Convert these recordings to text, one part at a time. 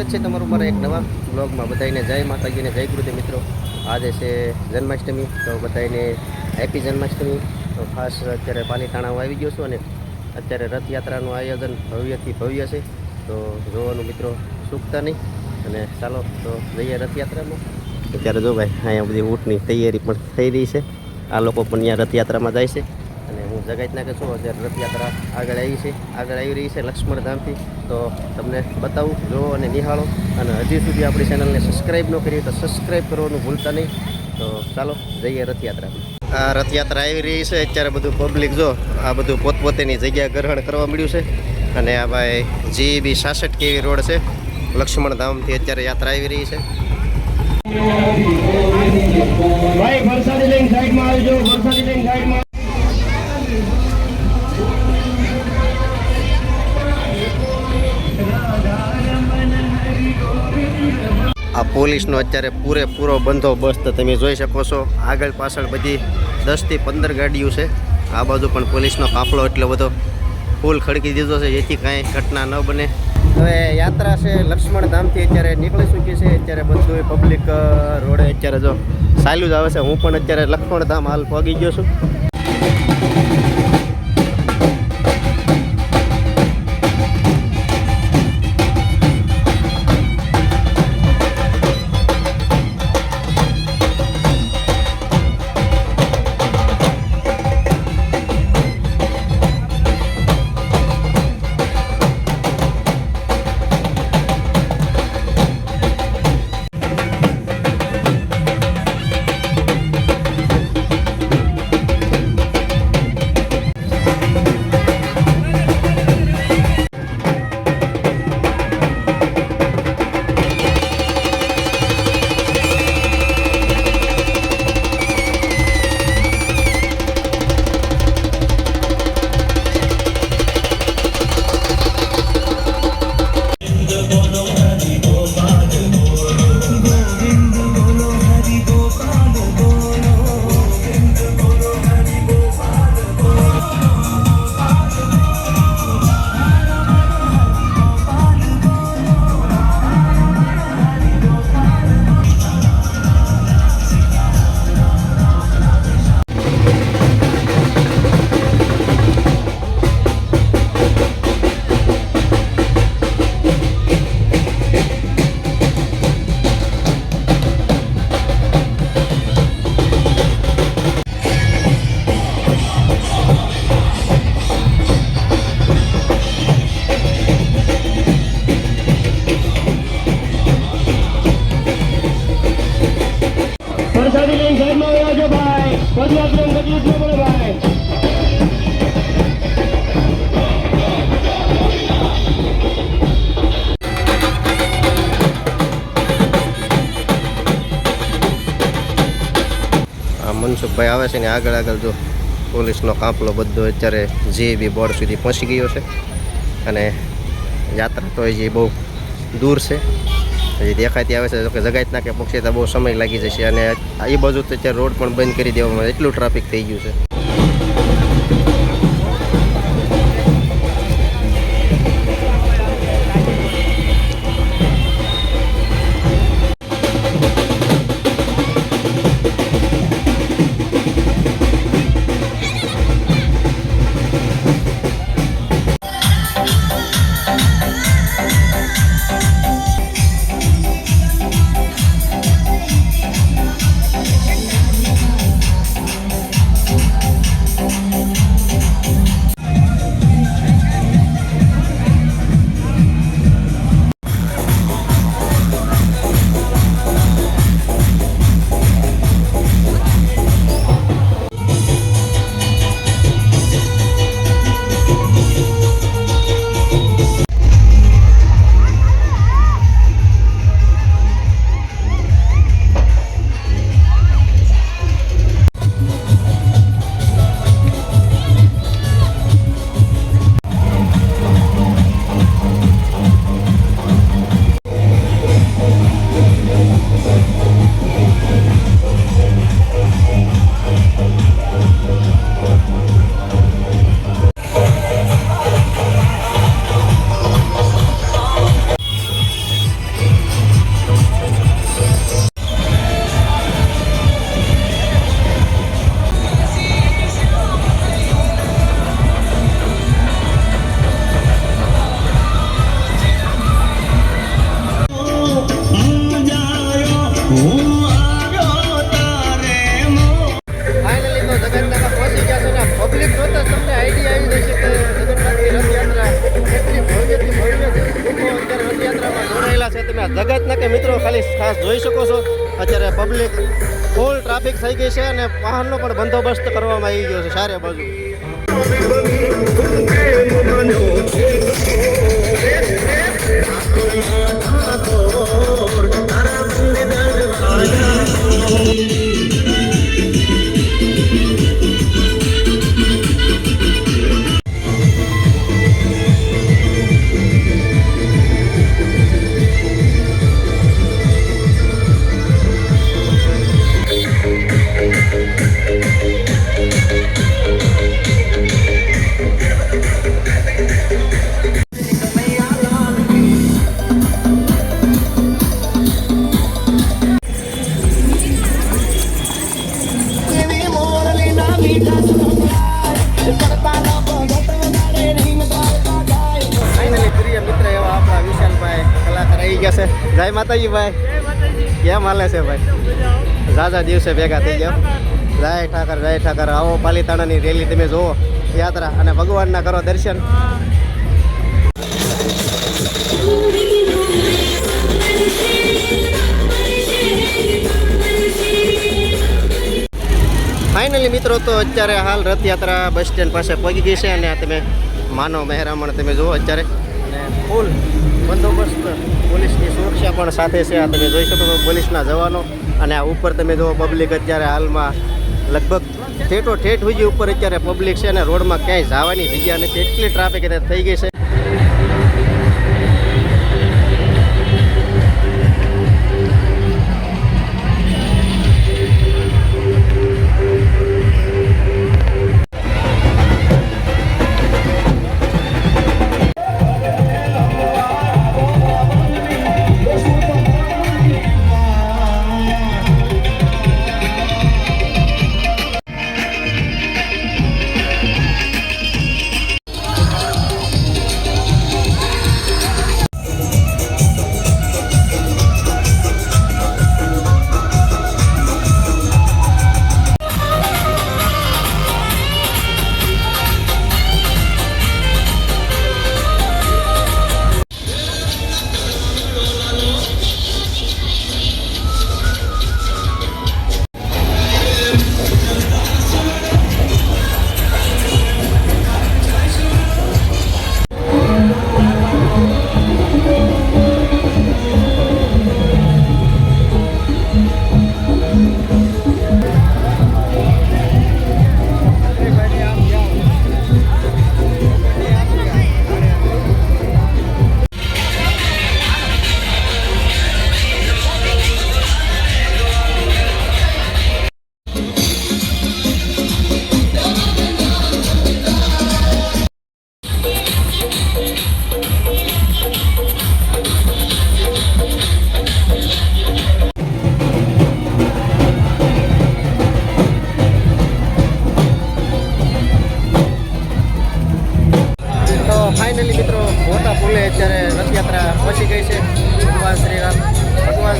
સ્વાગત છે તમારું મારા એક નવા બ્લોગમાં। બધાને જય માતાજીને જય ગુરુદેવ મિત્રો। આજે છે જન્માષ્ટમી, તો બધાને હેપી જન્માષ્ટમી। તો ખાસ અત્યારે પાલીતાણા આવી ગયો છું અને અત્યારે રથયાત્રાનું આયોજન ભવ્યથી ભવ્ય છે, તો જોવાનું મિત્રો ચૂકતા નહીં। અને ચાલો તો જઈએ રથયાત્રામાં। અત્યારે જો ભાઈ અહીંયા બધી ઊંટની તૈયારી પણ થઈ રહી છે, આ લોકો પણ અહીંયા રથયાત્રામાં જાય છે। અને હું જગાતના કે છું અત્યારે રથયાત્રા આગળ આવી રહી છે લક્ષ્મણ ધામથી। તો તમને બતાવું, જોવો અને નિહાળો। અને હજી સુધી આપણી ચેનલને સબસ્ક્રાઈબ ન કરી તો સબસ્ક્રાઈબ કરવાનું ભૂલતા નહીં। તો ચાલો જઈએ રથયાત્રામાં। આ રથયાત્રા આવી રહી છે, અત્યારે બધું પબ્લિક જો આ બધું પોતપોતાની જગ્યા ગ્રહણ કરવા મળ્યું છે। અને આ ભાઈ GEB 66 કેવી રોડ છે, લક્ષ્મણ ધામથી અત્યારે યાત્રા આવી રહી છે। ભાઈ વરસાદી લઈને સાઈડમાં આવજો, વરસાદી લઈને સાઈડમાં। આ પોલીસનો અત્યારે પૂરેપૂરો બંદોબસ્ત તમે જોઈ શકો છો। આગળ પાછળ બધી 10 થી 15 ગાડીઓ છે। આ બાજુ પણ પોલીસનો કાફલો એટલો બધો ફૂલ ખડકી દીધો છે, જેથી કાંઈ ઘટના ન બને। હવે યાત્રા છે લક્ષ્મણ ધામથી અત્યારે નીકળી ચૂકી છે। અત્યારે બધું પબ્લિક રોડે અત્યારે જો ચાલ્યું જ આવે છે। હું પણ અત્યારે લક્ષ્મણ ધામ હાલ પહોંચી ગયો છું। વરસાદી લઈને સાઈડમાં આવજો ભાઈ, પદયાત્રા તકલીફ ન પડે ભાઈ। આ મનસુખભાઈ આવે છે ને આગળ જો પોલીસનો કાફલો બધો અત્યારે GEB બોર્ડ સુધી પહોંચી ગયો છે। અને યાત્રા તો હજી બહુ દૂર છે, હજી દેખાતી આવે છે। કે જગાતના કે પહોંચતા બહુ સમય લાગી જશે। અને એ બાજુ તો અત્યારે રોડ પણ બંધ કરી દેવામાં એટલું ટ્રાફિક થઈ ગયું છે। અને જગતના કે મિત્રો ખાલી ખાસ જોઈ શકો છો અત્યારે પબ્લિક ફૂલ ટ્રાફિક થઈ ગઈ છે અને વાહનનો પણ બંદોબસ્ત કરવામાં આવી ગયો છે ચારે બાજુ. ફાઇનલી પ્રિય મિત્ર એવા આપણા વિશાલભાઈ કલાકાર આવી ગયા છે. જય માતાજી ભાઈ, કેમ હાલે છે ભાઈ? ઝાઝા દિવસે ભેગા થઈ ગયા. જય ઠાકર આવો પાલીતાણાની રેલી તમે જુઓ યાત્રા અને ભગવાનના કરો દર્શન. ફાઇનલી મિત્રો તો અત્યારે હાલ રથયાત્રા બસ સ્ટેન્ડ પાસે પહોંચી ગઈ છે અને તમે માનો મહેરામણ તમે જુઓ અત્યારે અને ફૂલ બંદોબસ્ત પોલીસની સુરક્ષા પણ સાથે છે. આ તમે જોઈ શકો છો પોલીસના જવાનો અને આ ઉપર તમે જુઓ પબ્લિક અત્યારે હાલમાં લગભગ ઠેઠો ઠેઠ સુધી ઉપર અત્યારે પબ્લિક છે અને રોડમાં ક્યાંય જવાની જગ્યા નથી એટલી ટ્રાફિક થઈ ગઈ છે. ફાઇનલી મિત્રો મોટા પુલે અત્યારે રથયાત્રા પહોંચી ગઈ છે. ભગવાન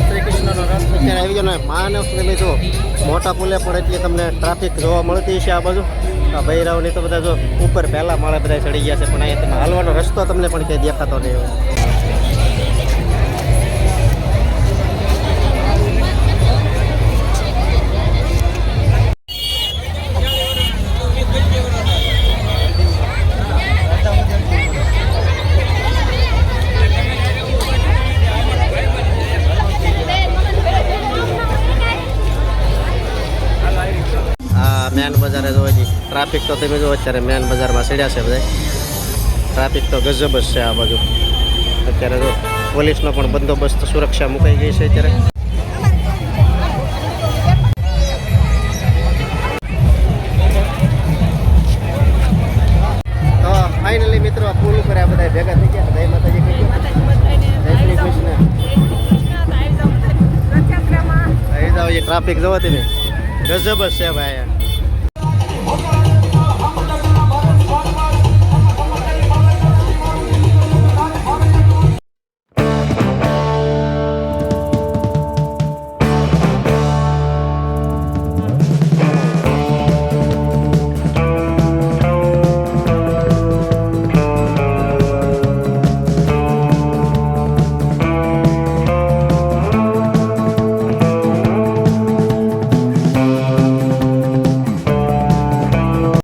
શ્રી કૃષ્ણનો રથ અત્યારે આવી ગયો ને માનવ તમે જો મોટા પુલે પણ એટલી તમને ટ્રાફિક જોવા મળતી છે. આ બાજુ આ ભૈરવની તો બધા જો ઉપર પહેલા માળે બધા ચડી ગયા છે પણ અહીંયા તમે હાલવાનો રસ્તો તમને પણ ક્યાંય દેખાતો નહીં હોય. મેન બજારે જો હજી ટ્રાફિક તો તમે જો અત્યારે મેન બજારમાં ચડ્યા છે બધા. ટ્રાફિક તો ગજબ જ છે આ બાજુ. અત્યારે જો પોલીસનો પણ બંદોબસ્ત સુરક્ષા મુકાઈ ગઈ છે અત્યારે. તો ફાઇનલી મિત્રો આ પુલ ઉપર આ બધા ભેગા થઈ ગયા. જય માતાજી કહી ગયો. જય શ્રી કૃષ્ણ. અહીં જાઓ એ ટ્રાફિક જોવો તમે ગજબ જ છે ભાઈ.